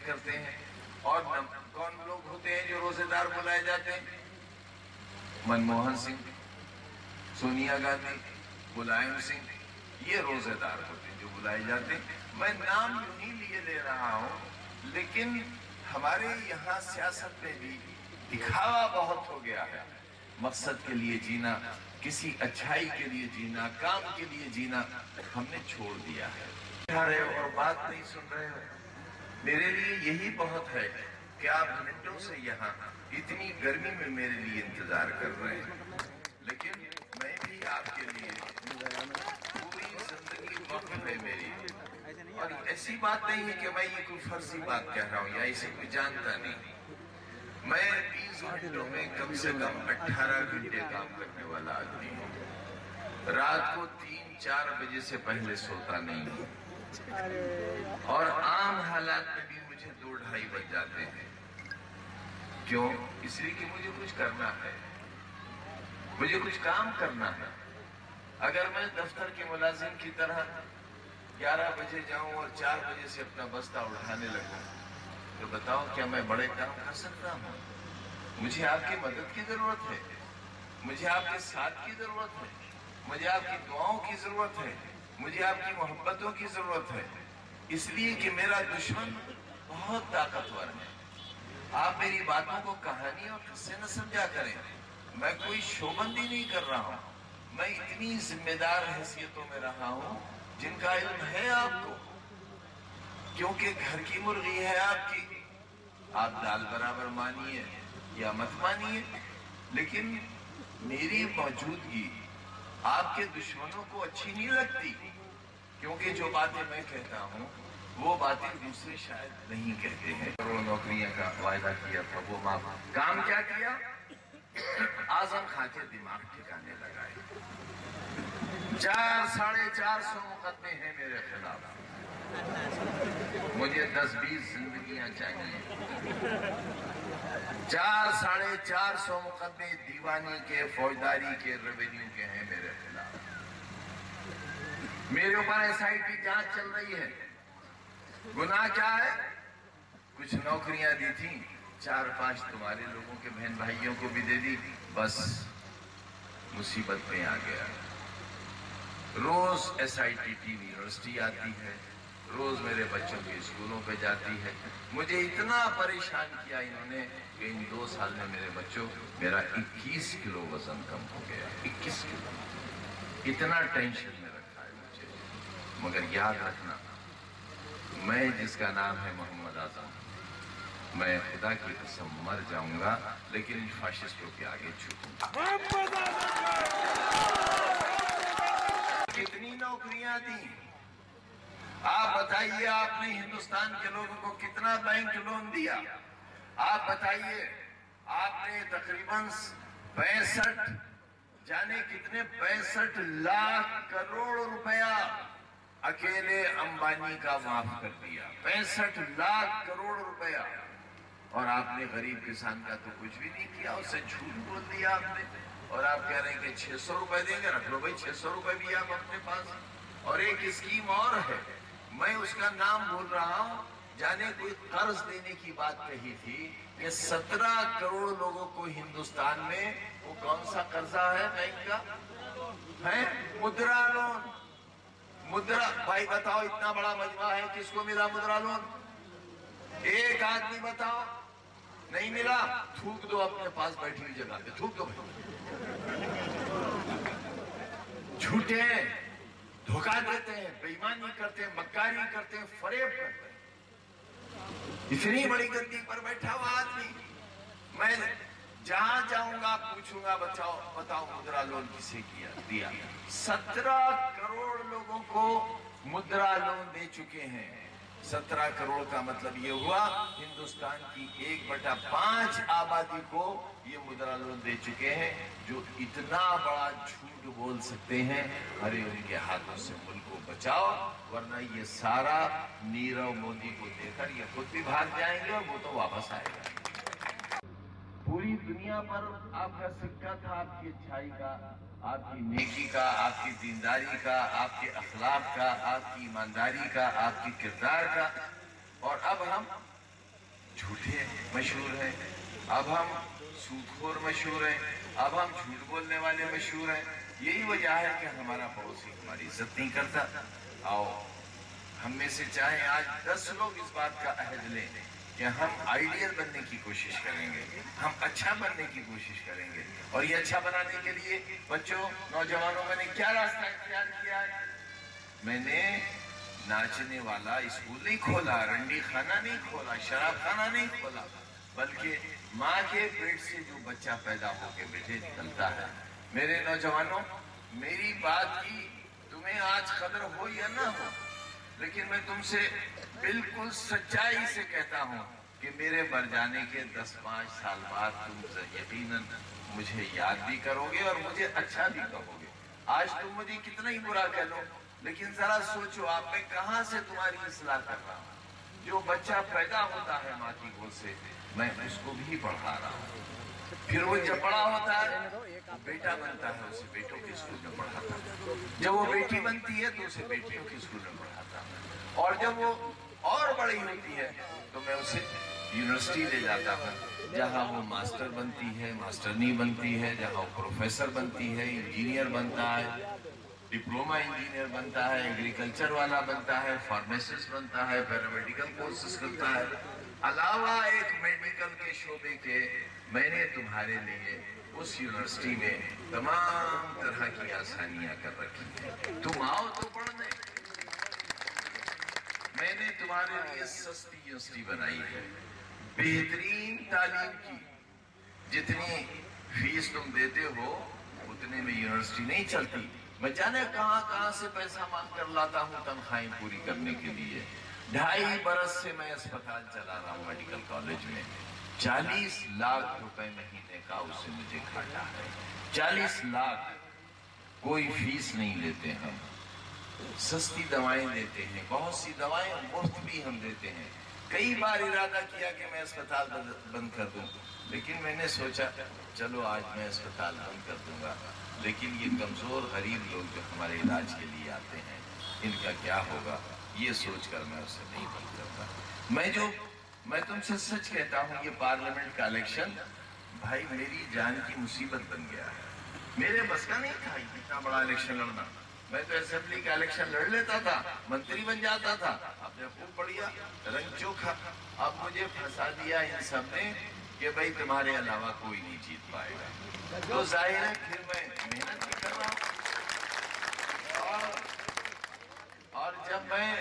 کرتے ہیں. اور کون لوگ ہوتے ہیں جو روزے دار بلائے جاتے ہیں؟ منموہن سنگھ، سونیا گاندھی، ملائم سنگھ، یہ روزے دار ہوتے ہیں جو بلائے جاتے ہیں. میں نام نہیں لیے لے رہا ہوں، لیکن ہمارے یہاں سیاست میں بھی دکھاوا بہت ہو گیا ہے. مقصد کے لیے جینا، کسی اچھائی کے لیے جینا، کام کے لیے جینا ہم نے چھوڑ دیا ہے. اور بات نہیں سن رہے ہو. میرے لیے یہی بہت ہے کہ آپ گھنٹوں سے یہاں اتنی گرمی میں میرے لیے انتظار کر رہے ہیں، لیکن میں بھی آپ کے لیے پوری زندگی وقف ہے میری. اور ایسی بات نہیں ہے کہ میں یہ کوئی فرضی بات کہہ رہا ہوں یا اسے کوئی جانتا نہیں. میں 20 گھنٹوں میں کم سے کم 18 گھنٹے کام کرنے والا آدمی ہوں. رات کو 3-4 بجے سے پہلے سوتا نہیں ہوں. اور عام حالات میں بھی مجھے 2-2:30 بج جاتے ہیں. کیوں؟ اس لیے کہ مجھے کچھ کرنا ہے، مجھے کچھ کام کرنا ہے. اگر میں دفتر کے ملازم کی طرح 11 بجے جاؤں اور 4 بجے سے اپنا بستہ اٹھانے لگوں تو بتاؤ کیا میں بڑے کام کر سکتا ہوں؟ مجھے آپ کی مدد کی ضرورت ہے، مجھے آپ کے ساتھ کی ضرورت ہے، مجھے آپ کی دعاؤں کی ضرورت ہے، مجھے آپ کی محبتوں کی ضرورت ہے. اس لیے کہ میرا دشمن بہت طاقتور ہے. آپ میری باتوں کو کہانی اور قصے نہ سمجھا کریں. میں کوئی شوبندی نہیں کر رہا ہوں. میں اتنی ذمہ دار حیثیتوں میں رہا ہوں جن کا علم ہے آپ کو، کیونکہ گھر کی مرغی ہے آپ کی. آپ دال برابر مانیے یا مت مانیے، لیکن میری موجودگی آپ کے دشمنوں کو اچھی نہیں لگتی، کیونکہ جو باتیں میں کہتا ہوں وہ باتیں دوسرے شاید نہیں کہتے ہیں. کروڑ نوکریاں کا وعدہ کیا تھا، وہ کام کیا کیا؟ اعظم خان کے دماغ ٹھکانے لگائے. 400-450 مقدمے ہیں میرے خلاف. مجھے 10-20 زندگیاں چاہیے. 400-450 مقدمے دیوانی کے، فوجداری کے، ریونیو کے ہیں میرے خلاف. میرے اوپر SIT جانچ چل رہی ہے. گناہ کیا ہے؟ کچھ نوکریاں دی تھیں، 4-5 تمہارے لوگوں کے بہن بھائیوں کو بھی دے دی، بس مصیبت میں آ گیا. روز SIT یونیورسٹی آتی ہے، روز میرے بچوں کے اسکولوں پہ جاتی ہے. مجھے اتنا پریشان کیا انہوں نے کہ ان 2 سال میں میرے بچوں میرا 21 کلو وزن کم ہو گیا. 21 کلو. اتنا ٹینشن میں رکھا ہے مجھے. مگر یاد رکھنا، میں جس کا نام ہے محمد اعظم، میں خدا کی قسم مر جاؤں گا لیکن ان فاشسٹوں کے آگے جھکوں گا. کتنی نوکریاں دی آپ بتائیے؟ آپ نے ہندوستان کے لوگوں کو کتنا بینک لون دیا؟ آپ بتائیے؟ آپ نے تقریباً 65 جانے کتنے 65 لاکھ کروڑ روپیہ اکیلے امبانی کا معاف کر دیا. 65 لاکھ کروڑ روپیہ. اور آپ نے غریب کسان کا تو کچھ بھی نہیں کیا، اسے جھوٹ بول دیا آپ نے. اور آپ کہہ رہے ہیں کہ 600 روپے دیں گے. رکھ لو بھائی 600 روپے بھی آپ اپنے پاس. اور ایک اسکیم اور ہے، میں اس کا نام بول رہا ہوں. جانے کوئی قرض دینے کی بات کہی تھی کہ 17 کروڑ لوگوں کو ہندوستان میں، وہ کون سا قرضہ ہے بینک کا؟ ہے مدرا لون. مدرا بھائی بتاؤ، اتنا بڑا مجمع ہے، کس کو ملا مدرا لون؟ ایک آدمی بتاؤ. نہیں ملا؟ تھوک دو اپنے پاس بیٹھی ہوئی جگہ پہ، تھوک دو. جھوٹے دھوکہ دیتے ہیں، بے ایمانی کرتے ہیں، مکاری کرتے ہیں، فریب کرتے ہیں. اتنی بڑی گدی پر بیٹھا ہوا آدمی. میں جہاں جاؤں گا پوچھوں گا بتاؤ مدرا لون کسے دیا؟ 17 کروڑ لوگوں کو مدرا لون دے چکے ہیں. 17 کروڑ کا مطلب یہ ہوا ہندوستان کی 1/5 آبادی کو یہ مدرا لون دے چکے ہیں. جو اتنا بڑا جھوٹ بول سکتے ہیں، ارے ان کے ہاتھوں سے ملک کو بچاؤ، ورنہ یہ سارا نیرو مودی کو دے کر یہ خود بھی بھاگ جائیں گے اور وہ تو واپس آئے گا. پوری دنیا پر آپ کا سکہ تھا، آپ کی اچھائی کا، آپ کی نیکی کا، آپ کی دینداری کا، آپ کے اخلاق کا، آپ کی ایمانداری کا، آپ کی کردار کا. اور اب ہم झूठे मशहूर हैं, अब हम सूदखोर मशहूर हैं, अब हम झूठ बोलने वाले मशहूर हैं। यही वजह है कि हमारा पड़ोसी हमारी इज्जत नहीं करता। आओ हम में से चाहे आज 10 लोग इस बात का अहद लें कि हम आइडियल बनने की कोशिश करेंगे, हम अच्छा बनने की कोशिश करेंगे। और ये अच्छा बनाने के लिए बच्चों, नौजवानों, मैंने क्या रास्ता इख्तियार किया है? मैंने नाचने वाला स्कूल नहीं खोला, रंडी खाना नहीं खोला, शराब खाना नहीं खोला, बल्कि माँ के पेट से जो बच्चा पैदा होकर बेटे निकलता है। मेरे नौजवानों, मेरी बात की तुम्हें आज कदर हो या ना हो, लेकिन मैं तुमसे बिल्कुल सच्चाई से कहता हूं कि मेरे मर जाने के 10-5 साल बाद तुम यकीनन मुझे याद भी करोगे और मुझे अच्छा भी कहोगे। आज तुम मुझे कितना ही बुरा कह लो, लेकिन जरा सोचो आप मैं कहां से तुम्हारी इस्लाह कर रहा हूं। जो बच्चा पैदा होता है माँ की गोद से, मैं उसको भी पढ़ा रहा हूं। फिर वो जब बड़ा होता है वो बेटा बनता है, उसे बेटों के स्कूल में पढ़ाता है। जब वो बेटी बनती है तो उसे बेटियों के स्कूल में पढ़ाता है। और जब वो और बड़ी होती है तो मैं उसे यूनिवर्सिटी ले जाता हूँ, जहाँ वो मास्टर बनती है, मास्टरनी बनती है, जहाँ वो प्रोफेसर बनती है, इंजीनियर बनता है, डिप्लोमा इंजीनियर बनता है, एग्रीकल्चर वाला बनता है, फार्मासिस्ट बनता है, पैरामेडिकल कोर्सेस करता है। अलावा एक मेडिकल के शोबे के मैंने तुम्हारे लिए उस यूनिवर्सिटी में तमाम तरह की आसानियां कर रखी हैं। तुम आओ तो पढ़ने। मैंने तुम्हारे लिए सस्ती यूनिवर्सिटी बनाई है, बेहतरीन तालीम की। जितनी फीस तुम देते हो उतने में यूनिवर्सिटी नहीं चलती। मैं जाने कहां से पैसा मांग कर लाता हूं तनख्वाहें पूरी करने के लिए। 2.5 बरस से मैं अस्पताल चला रहा हूं, मेडिकल कॉलेज में। 40 लाख रुपए महीने का उससे मुझे घाटा है। 40 लाख कोई फीस नहीं लेते हम, सस्ती दवाएं देते हैं, बहुत सी दवाएं मुफ्त भी हम देते हैं। कई बार इरादा किया कि मैं अस्पताल बंद कर दूं, लेकिन मैंने सोचा चलो आज मैं अस्पताल बंद कर दूंगा, लेकिन ये कमजोर गरीब लोग जो हमारे इलाज के लिए आते हैं इनका क्या होगा, ये सोचकर मैं उसे नहीं बंद करता। मैं तुमसे सच कहता हूँ, ये पार्लियामेंट का इलेक्शन भाई मेरी जान की मुसीबत बन गया है। मेरे बस का नहीं था इतना बड़ा इलेक्शन लड़ना। मैं तो असेंबली का इलेक्शन लड़ लेता था, मंत्री बन जाता था, आपने खूब बढ़िया रंग चोखा। अब मुझे फंसा दिया इन सब ने कि भाई तुम्हारे अलावा कोई नहीं जीत पाएगा। तो जाहिर है फिर मैं मेहनत भी कर रहा हूँ, और जब मैं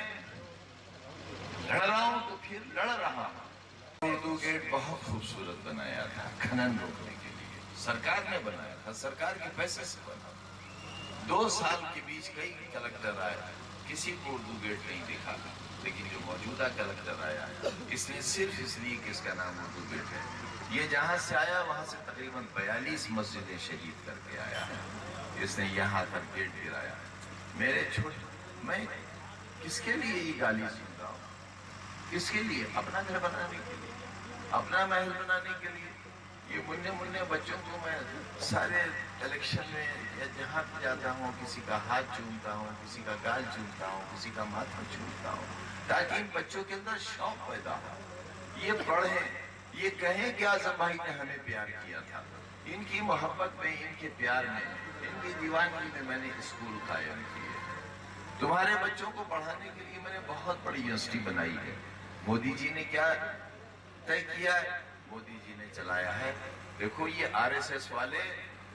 लड़ रहा हूँ तो फिर लड़ रहा हूँ। उर्दू गेट बहुत खूबसूरत बनाया था, खनन रोकने के लिए सरकार ने बनाया था, सरकार के पैसे से बना। 2 साल के बीच कई कलेक्टर आए, किसी को उर्दू गेट नहीं दिखा, लेकिन जो मौजूदा कलेक्टर आया इसने सिर्फ इसलिए कि इसका नाम उर्दू गेट है, ये जहां से आया वहां से तकरीबन 42 मस्जिदें शहीद करके आया है। इसने यहाँ तक गेट गिराया। मैं किसके लिए ये गाली सुन रहा हूँ? किसके लिए? अपना घर बनाने के लिए, अपना महल बनाने के लिए। ये मुन्ने बच्चों को मैं सारे इलेक्शन में या जहाँ भी जाता हूँ किसी का हाथ चूमता हूँ, किसी का गाल चूमता हूँ, किसी का माथा चूमता हूँ, ताकि इन बच्चों के अंदर शौक पैदा हो, ये पढ़े, ये कहें कि आजम भाई ने हमें प्यार किया था। इनकी मोहब्बत में, इनके प्यार में, इनकी दीवानगी में मैंने स्कूल कायम किए। तुम्हारे बच्चों को पढ़ाने के लिए मैंने बहुत बड़ी यूनिवर्सिटी बनाई है। मोदी जी ने क्या तय किया है? मोदी जी ने चलाया है, देखो ये आरएसएस वाले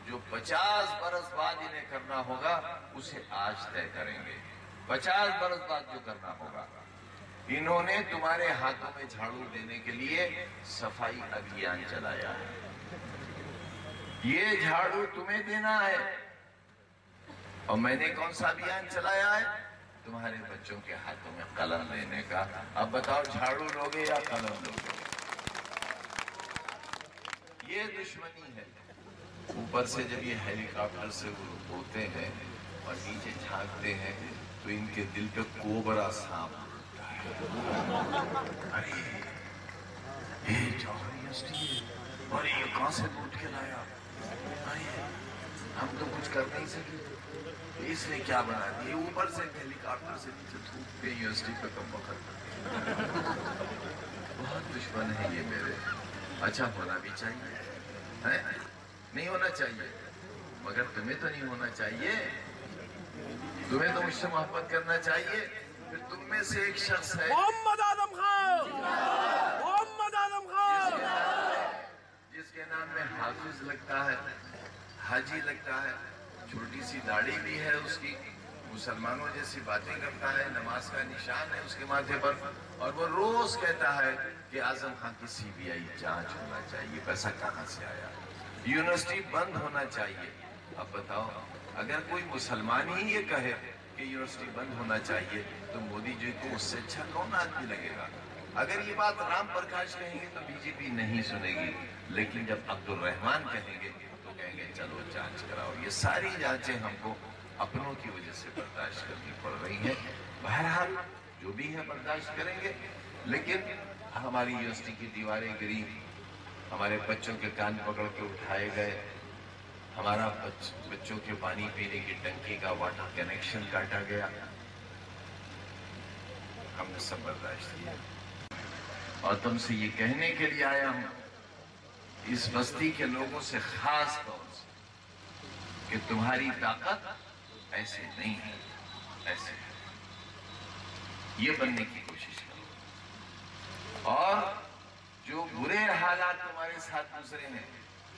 जो 50 बरस बाद इन्हें करना होगा उसे आज तय करेंगे। 50 बरस बाद जो करना होगा, इन्होंने तुम्हारे हाथों में झाड़ू देने के लिए सफाई अभियान चलाया है। ये झाड़ू तुम्हें देना है। और मैंने कौन सा अभियान चलाया है? तुम्हारे बच्चों के हाथों में कलम लेने का। अब बताओ झाड़ू लोगे या कलम लोगे? ये दुश्मनी है। ऊपर से जब ये हेलीकॉप्टर से उड़ते हैं और नीचे झांकते हैं तो इनके दिल पे कोबरा सांप उड़ता है। अरे ये जौहर यूनिवर्सिटी है, और ये कहां से लूट के लाया? अरे हम तो कुछ कर नहीं सके, इसने क्या बना दिया? ऊपर से हेलीकॉप्टर से नीचे थूक के यूनिवर्सिटी पे कम वक्त बहुत दुश्मन है ये मेरे। अच्छा होना भी चाहिए है, नहीं होना चाहिए, मगर तुम्हें तो नहीं होना चाहिए। तुम्हें तो मुझसे मोहब्बत करना चाहिए। फिर तुम में से एक शख्स है मोहम्मद आजम खान, मोहम्मद आजम खान, जिसके नाम में हाफिज लगता है, हाजी लगता है, छोटी सी दाढ़ी भी है उसकी, मुसलमानों जैसी बातें करता है, नमाज का निशान है उसके माथे पर, और वो रोज कहता है कि आजम खान की सीबीआई जांच होना चाहिए। पैसा कहां से आया? यूनिवर्सिटी बंद होना चाहिए। अब बताओ, अगर कोई मुसलमान ही ये कहे कि यूनिवर्सिटी बंद होना चाहिए तो मोदी जी को उससे अच्छा कौन आदमी लगेगा? अगर ये बात राम प्रकाश कहेंगे तो बीजेपी नहीं सुनेगी, लेकिन जब अब्दुल रहमान कहेंगे तो कहेंगे चलो जांच कराओ। ये सारी जांचें हमको अपनों की वजह से बर्दाश्त करनी पड़ रही हैं। बहरहाल जो भी है बर्दाश्त करेंगे, लेकिन हमारी यूनिवर्सिटी की दीवारें गिरी, हमारे बच्चों के कान पकड़ के उठाए गए, हमारा बच्चों के पानी पीने की टंकी का वाटर कनेक्शन काटा गया, हमने सब बर्दाश्त किया। और तुमसे ये कहने के लिए आया हूं, इस बस्ती के लोगों से खास तौर से, कि तुम्हारी ताकत ऐसे नहीं है, ऐसे है। ये बनने की कोशिश करो। और जो बुरे हालात तुम्हारे साथ गुजरे हैं,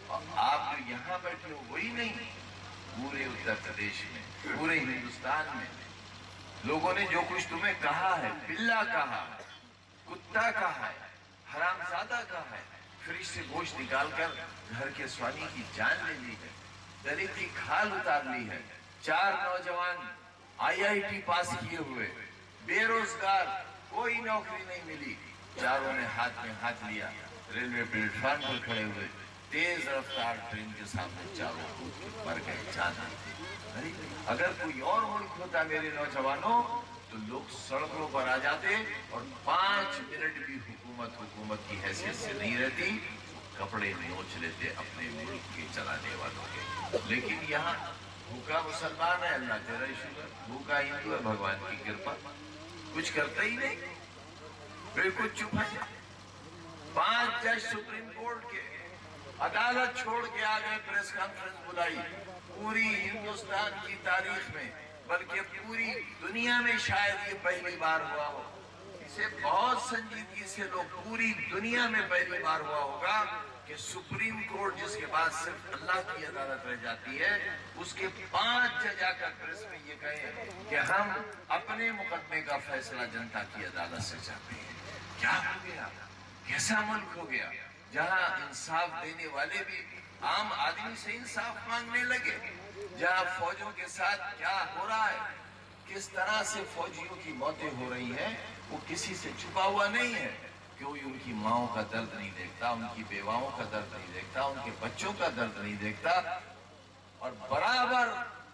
और आप जो यहां बैठे हो वही नहीं, पूरे उत्तर प्रदेश में, पूरे हिंदुस्तान में लोगों ने जो कुछ तुम्हें कहा है, बिल्ला कहा है, कुत्ता कहा है, हरामजादा कहा है, फ्रिज से गोश्त निकालकर घर के स्वामी की जान ले ली है, दलित की खाल उतार ली है, 4 नौजवान IIT पास किए हुए, बेरोजगार, कोई नौकरी नहीं मिली, चारों ने हाथ में हाथ लिया, रेलवे प्लेटफॉर्म पर खड़े हुए, तेज रफ्तार ट्रेन के सामने चारों कूद के मर गए, जान दी। अरे अगर कोई और मुल्क होता मेरे नौजवानों, तो लोग सड़कों पर आ जाते और 5 मिनट भी हुकूमत की हैसियत से नहीं रहती, कपड़े नोच लेते अपने मुल्क के चलाने वालों के। लेकिन यहाँ भूखा मुसलमान है, अल्लाह तेरा शुक्र, भूखा हिंदू है, भगवान की कृपा, कुछ करता ही नहीं, बिल्कुल चुप है। 5 जज सुप्रीम कोर्ट के अदालत छोड़ के आ गए, प्रेस कॉन्फ्रेंस बुलाई, पूरी हिंदुस्तान की तारीख में, बल्कि पूरी दुनिया में शायद ये पहली बार हुआ हो। इसे बहुत संजीदगी से लोग, पूरी दुनिया में पहली बार हुआ होगा कि सुप्रीम कोर्ट जिसके बाद सिर्फ अल्लाह की अदालत रह जाती है, उसके 5 जज आकर प्रेस में ये कहे कि हम अपने मुकदमे का फैसला जनता की अदालत से चाहते हैं। क्या हो गया? कैसा मुल्क हो गया जहां इंसाफ देने वाले भी आम आदमी से इंसाफ मांगने लगे, जहां फौजों के साथ क्या हो रहा है, किस तरह से फौजियों की मौतें हो रही हैं, वो किसी से छुपा हुआ नहीं है। कोई उनकी माओं का दर्द नहीं देखता, उनकी बेवाओं का दर्द नहीं देखता, उनके बच्चों का दर्द नहीं देखता, और बराबर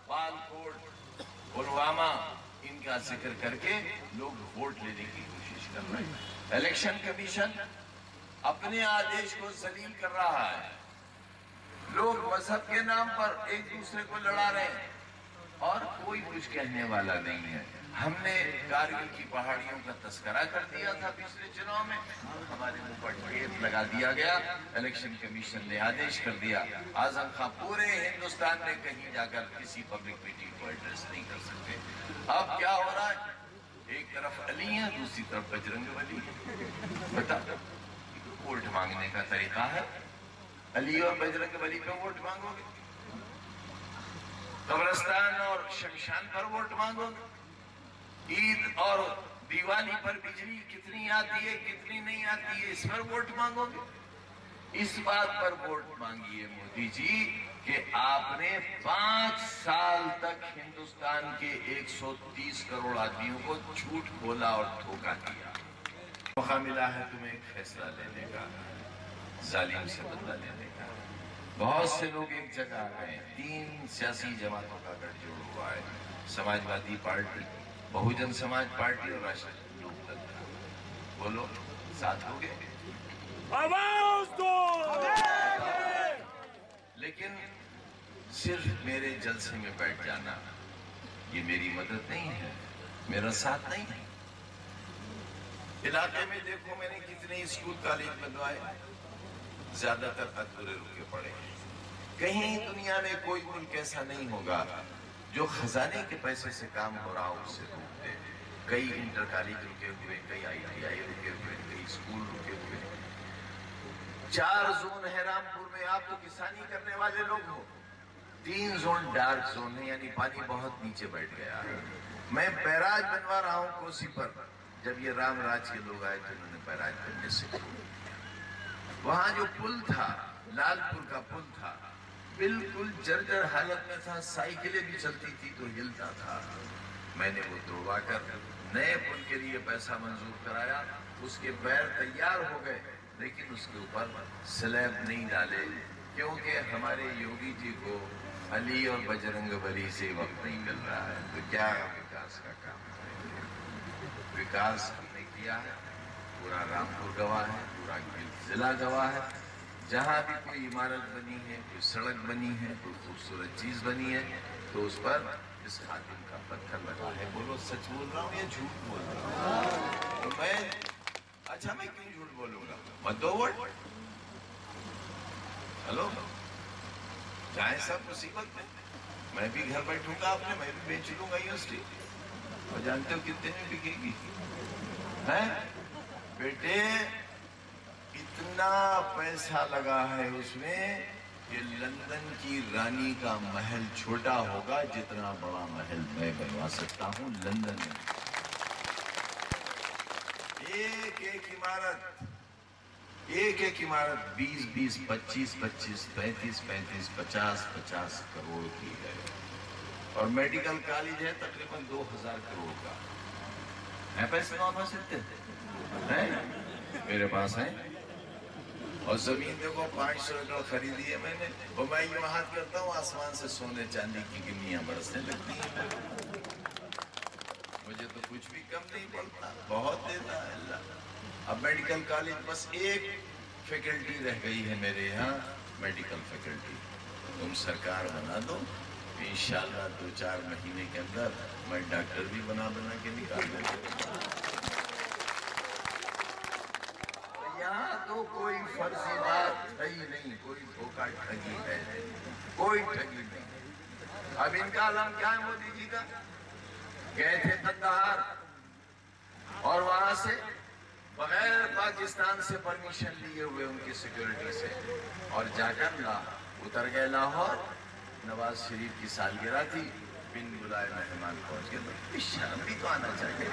बालकोट, पुलवामा, इनका जिक्र करके लोग वोट लेने की कोशिश कर रहे हैं। इलेक्शन कमीशन अपने आदेश को जलील कर रहा है, लोग मजहब के नाम पर एक दूसरे को लड़ा रहे हैं और कोई कुछ कहने वाला नहीं है। हमने कारगिल की पहाड़ियों का तस्करा कर दिया था पिछले चुनाव में, हमारे मुंह पर टेप लगा दिया गया, इलेक्शन कमीशन ने आदेश कर दिया, आजम खां पूरे हिंदुस्तान में कहीं जाकर किसी पब्लिक मीटिंग को एड्रेस नहीं कर सकते। अब क्या हो रहा है? एक तरफ अली है, दूसरी तरफ बजरंगबली है। बता, वोट मांगने का तरीका है, अली और बजरंगबली पे वोट मांगोगे, कब्रिस्तान और शमशान पर वोट मांगोगे, ईद और दिवाली पर बिजली कितनी आती है कितनी नहीं आती है इस पर वोट मांगोगे। इस बात पर वोट मांगिए मोदी जी कि आपने 5 साल तक हिंदुस्तान के 130 करोड़ आदमियों को झूठ बोला और धोखा दिया। मौका मिला है तुम्हें एक फैसला लेने का, जालिम से बदला लेने का। बहुत से लोग एक जगह आ गए, 3 सियासी जमातों का गठजोड़ हुआ है, समाजवादी पार्टी, बहुजन समाज पार्टी और राष्ट्रीय लोकदल। बोलो, साथ हो गए? आवाज दो। लेकिन सिर्फ मेरे जलसे में बैठ जाना ये मेरी मदद नहीं है, मेरा साथ नहीं है। علاقے میں دیکھو میں نے کتنے اسکول کالج بنوائے، زیادہ تر ادھورے رکے پڑے ہیں۔ کہیں دنیا میں کوئی ملک ایسا نہیں ہوگا جو خزانے کے پیسے سے کام ہو رہا ہو اس سے روک دے۔ کئی انٹر کالج رکے ہوئے، کئی ITI رکے ہوئے، کئی اسکول رکے ہوئے۔ 4 زون ہے رامپور میں، آپ تو کسانی کرنے والے لوگ ہو۔ 3 زون ڈارک زون ہے، یعنی پانی بہت نیچے بیٹھ گیا ہے۔ میں بیراج بنوا رہا ہوں کوسی پر، جب یہ رام راج کے لوگ آئے تو انہوں نے بیراج بننے سے وہاں جو پل تھا، لال پور کا پل تھا، بالکل جرجر حالت میں تھا، سائیکلیں بھی چلتی تھی تو ہلتا تھا۔ میں نے وہ توڑوا کر نئے پل کے لیے پیسہ منظور کرایا، اس کے پیر تیار ہو گئے، لیکن اس کے اوپر سلیب نہیں ڈالے، کیونکہ ہمارے یوگی جی کو علی اور بجرنگ بلی سے وقت نہیں مل رہا ہے۔ تو کیا وکاس کا کام ہے؟ وکاس ہم نے کیا ہے، پورا رامپور گواہ ہے، پورا ضلع گواہ ہے۔ جہاں بھی کوئی عمارت بنی ہے، کوئی سڑک بنی ہے، کوئی خوبصورت چیز بنی ہے، تو اس پر اس خادم کا پتھر لگا ہے۔ بولو سچ بول رہا ہوں یا جھوٹ بول رہا ہوں؟ تو میں اچھا میں کیوں جھوٹ بولوں گا؟ مت دو ووٹ۔ ہلو، جائیں سب مصیبت میں بھی گھر بیٹھوں گا، آپ نے میں بھی بیچ لوں گا یونیورسٹی، اور جانتے ہو کتنے میں بکے گی؟ بیٹے اتنا پیسہ لگا ہے اس میں کہ لندن کی رانی کا محل چھوٹا ہوگا جتنا بڑا محل میں بنوا سکتا ہوں لندن میں۔ ایک ایک عمارت 20 25 25 35 35 50 کروڑ کی ہے، اور میڈیکل کالج ہے تقریباً 2000 کروڑ کا ہے۔ پیسے واپس اتنے میرے پاس ہیں، اور زمین دیکھو 500 ایکڑ خریدی ہے میں نے، اور میں یوں ہاتھ کرتا ہوں آسمان سے سونے چاندی کی گنیاں برسنے لگتی ہیں۔ مجھے تو کچھ بھی کم نہیں پڑتا، بہت دیتا ہے اللہ۔ اب میڈیکل کالج بس ایک فیکلٹی رہ گئی ہے میرے یہاں، میڈیکل فیکلٹی، تم سرکار بنا دو، انشاءاللہ 2-4 مہینے کے اندر میں ڈاکٹر بھی بنا کے نکال دوں گا۔ یہاں تو کوئی فرضی بات ہے ہی نہیں، کوئی دھوکہ ٹھگی ہے، کوئی ٹھگی نہیں۔ اب ان کا علم کیا ہے مودی جی کا؟ گئے تھے قندھار، اور وہاں سے بغیر پاکستان سے پرمیشن لیے ہوئے ان کی سیکیورٹی سے، اور جا کر اتر گئے لاہور، نواز شریف کی سالگرہ تھی، بن بلائے مہمان پہنچ گئے۔ شرم بھی تو آنا چاہیے،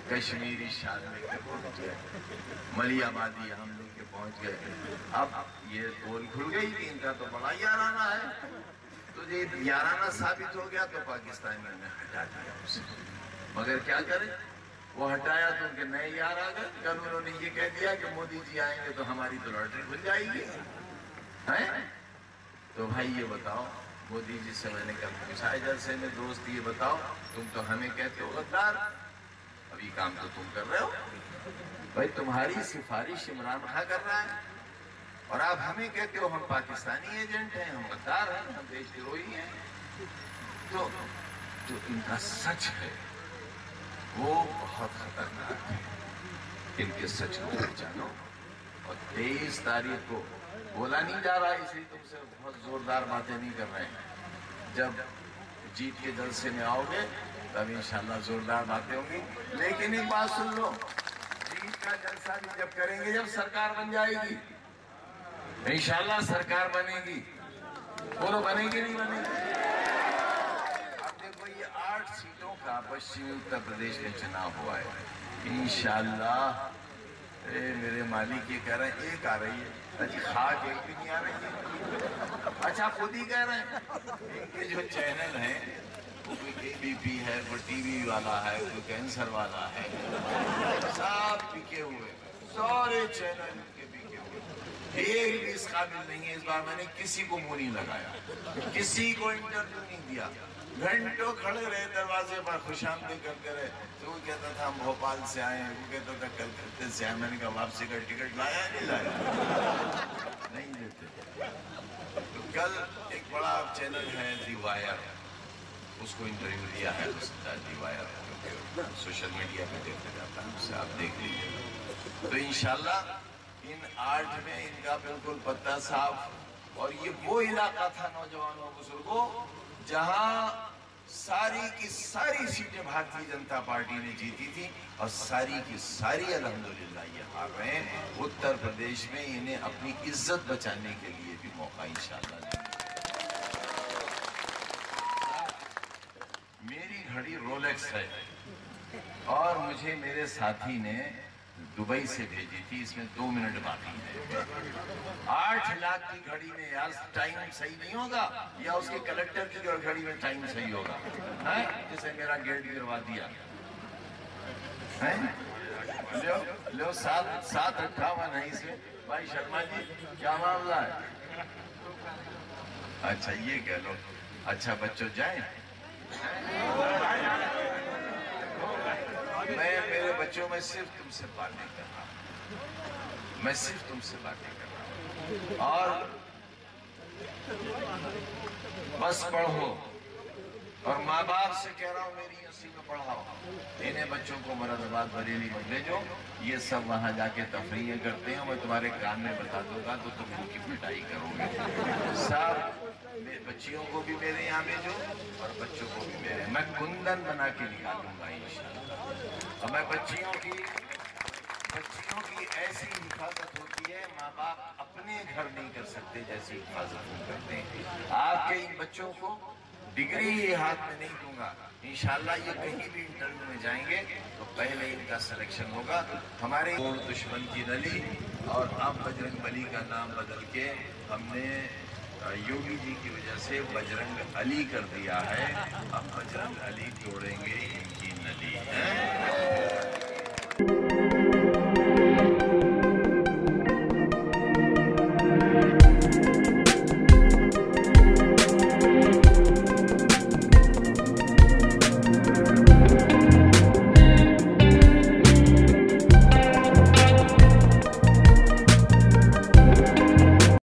کشمیری شال لے کے پہنچ گئے، ملی آبادی ہم لوگ کے پہنچ گئے۔ اب یہ پول کھل گئی کہ ان کا تو بڑا یارانہ ہے، تو یہ یارانہ ثابت ہو گیا تو پاکستانیوں نے ہٹا دیا اسے، مگر کیا کریں، وہ ہٹایا تو ان کے نئے یار آ گئے۔ کل انہوں نے یہ کہہ دیا کہ مودی جی آئیں گے تو ہماری تو لاٹری کھل جائے گی، تو بھائی یہ بتاؤ، مودی جی سے میں نے کل پوچھا جلسے میں، دوست یہ بتاؤ، تم تو ہمیں کہتے ہو غدار، ابھی کام تو تم کر رہے ہو، بھائی تمہاری سفارش عمران خان کر رہا ہے، اور آپ ہمیں کہتے ہو ہم پاکستانی ایجنٹ ہیں، ہم غدار ہیں، ہم دیش دروہی ہیں۔ تو جو ان کا سچ ہے وہ بہت خطرناک ہے، ان کے سچ کو پہچانو۔ اور 23 تاریخ کو بولا نہیں جا رہا، اس لیے تم سے بہت زوردار باتیں نہیں کر رہے ہیں، جب جیت کے جلسے میں آؤ گے تب انشاءاللہ زوردار باتیں ہوں گی۔ لیکن ایک بات سن لو، جیت کا جلسہ بھی جب کریں گے جب سرکار بن جائے گی، انشاءاللہ سرکار بنے گی، بولو بنے گی نہیں بنے گی؟ اب دیکھو یہ 8 سیٹوں کا پشچمی اتر پردیش میں چناؤ ہوا ہے، انشاءاللہ میرے مالک یہ کہہ رہے ہیں ایک آ رہی ہے، اچھی خاک ایک بھی نہیں آ رہی ہے، اچھا خود ہی کہہ رہے ہیں، ان کے جو چینل ہیں کوئی ABP ہے، کوئی TV والا ہے، کوئی کینسر والا ہے، سب بکے ہوئے، سارے چینل ان کے بکے ہوئے، ایک بھی اس قابل نہیں ہے۔ اس بار میں نے کسی کو منہ نہیں لگایا، کسی کو انٹرویو نہیں دیا، گھنٹوں کھڑے رہے دروازے پر، خوش آمدید کرتے رہے۔ تو وہ کہتا تھا ہم بھوپال سے آئے ہیں، وہ کہتا تھا کلکتے سے آئے، میں نے کہا واپسی کا ٹکٹ لایا نہیں لایا؟ نہیں دیتے۔ تو کل ایک بڑا چینل ہے دی وائر، اس کو انٹرویو دیا ہے دی وائر، सोशल मीडिया पे देखा जाता है, उससे आप देख लीजिएगा। तो इंशाल्लाह इन 8 में इनका बिल्कुल पत्ता साफ। और ये वो इलाका था नौजवानों बुजुर्गों जहां सारी की सारी सीटें भारतीय जनता पार्टी ने जीती थी और सारी की सारी अल्हम्दुलिल्लाह ये हार रहे हैं। उत्तर प्रदेश में इन्हें अपनी इज्जत बचाने के लिए भी मौका इंशाल्लाह देंगे। मेरी घड़ी रोलेक्स है और मुझे मेरे साथी ने दुबई से भेजी थी, इसमें 2 मिनट बाकी है। 8 लाख की घड़ी में यार टाइम सही नहीं होगा या उसके कलेक्टर की घड़ी में टाइम सही होगा है? जिसे मेरा गेट गिरवा दिया है। लो 7:58 है इसमें। भाई शर्मा जी क्या मामला है? अच्छा ये कह लो। अच्छा बच्चों जाए। मैं मेरे बच्चों में सिर्फ तुमसे बातें कर रहा हूं, मैं सिर्फ तुमसे बातें कर रहा हूं और बस पढ़ो। और माँ बाप से कह रहा हूं मेरी उसी में पढ़ाओ। इन्हें बच्चों को मुरादाबाद बरेली मत भेजो, ये सब वहां जाके तफरीहें करते हैं। मैं तुम्हारे कान में बता दूंगा तो तुम उनकी पिटाई करोगे। सब बच्चियों को भी मेरे यहाँ भेजो और बच्चों को भी मेरे। मैं कुंदन बना के निकालूंगा इंशाल्लाह। और मैं बच्चियों की ऐसी हिफाजत होती है, माँ बाप अपने घर नहीं कर सकते जैसी हिफाजत हम करते हैं। आपके इन बच्चों को डिग्री ही हाथ में नहीं दूंगा इंशाल्लाह। ये कहीं भी इंटरव्यू में जाएंगे तो पहले इनका सिलेक्शन होगा। हमारे दुश्मन की नली और अब बजरंगबली का नाम बदल के हमने योगी जी की वजह से बजरंग अली कर दिया है। अब बजरंग अली तोड़ेंगे इनकी नली है।